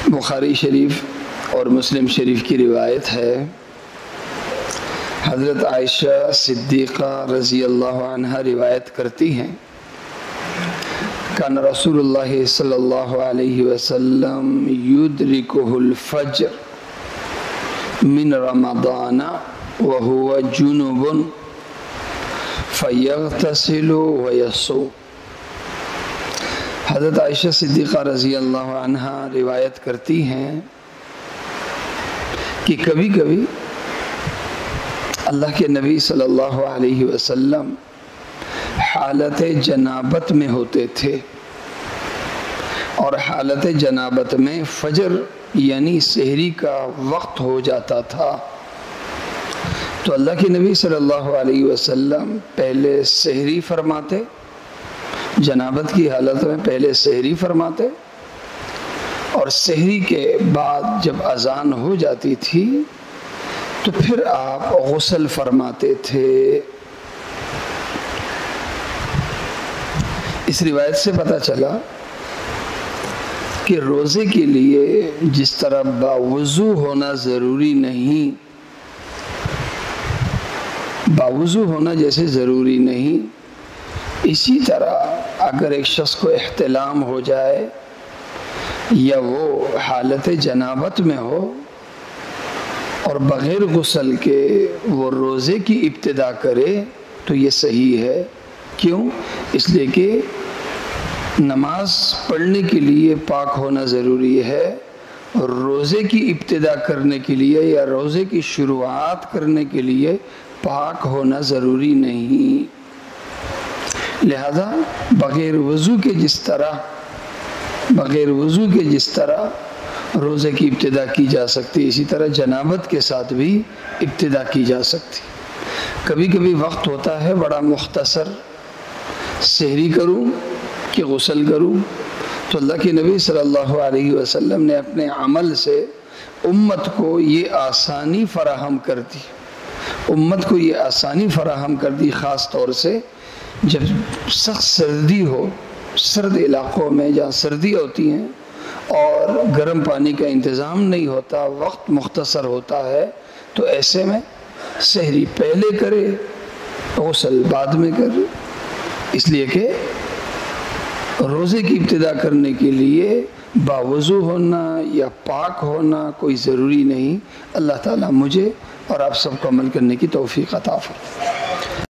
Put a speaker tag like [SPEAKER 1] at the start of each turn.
[SPEAKER 1] بخاری شریف اور مسلم شریف کی روایت ہے، حضرت عائشہ صدیقہ رضی اللہ عنہا روایت کرتی ہیں، کان رسول اللہ صلی اللہ علیہ وسلم یدرکہ الفجر من رمضان وهو جنوب فیغتسل ویصوم۔ حضرت عائشہ صدیقہ رضی اللہ عنہا روایت کرتی ہیں کہ کبھی کبھی اللہ کے نبی صلی اللہ علیہ وسلم حالت جنابت میں ہوتے تھے، اور حالت جنابت میں فجر یعنی سحری کا وقت ہو جاتا تھا، تو اللہ کے نبی صلی اللہ علیہ وسلم پہلے سحری فرماتے، جنابت کی حالت میں پہلے سحری فرماتے، اور سحری کے بعد جب اذان ہو جاتی تھی تو پھر آپ غسل فرماتے تھے۔ اس روایت سے پتہ چلا کہ روزے کے لیے جس طرح باوضو ہونا ضروری نہیں، باوضو ہونا جیسے ضروری نہیں، اسی طرح اگر ایک شخص کو احتلام ہو جائے یا وہ حالت جنابت میں ہو اور بغیر غسل کے وہ روزے کی ابتدا کرے تو یہ صحیح ہے۔ کیوں؟ اس لیے کہ نماز پڑھنے کے لیے پاک ہونا ضروری ہے، اور روزے کی ابتدا کرنے کے لیے یا روزے کی شروعات کرنے کے لیے پاک ہونا ضروری نہیں۔ لہذا بغیر وضو کے جس طرح روزے کی ابتدا کی جا سکتی، اسی طرح جنابت کے ساتھ بھی ابتدا کی جا سکتی۔ کبھی کبھی وقت ہوتا ہے بڑا مختصر، سحری کروں کہ غسل کروں، تو اللہ کے نبی صلی اللہ علیہ وسلم نے اپنے عمل سے امت کو یہ آسانی فراہم کر دی، خاص طور سے جب سخت سردی ہو، سرد علاقوں میں جہاں سردی ہوتی ہیں اور گرم پانی کا انتظام نہیں ہوتا، وقت مختصر ہوتا ہے، تو ایسے میں سحری پہلے کرے، غسل بعد میں کرے، اس لیے کہ روزے کی ابتدا کرنے کے لیے باوضو ہونا یا پاک ہونا کوئی ضروری نہیں۔ اللہ تعالیٰ مجھے اور آپ سب کو عمل کرنے کی توفیق عطا فرمائے۔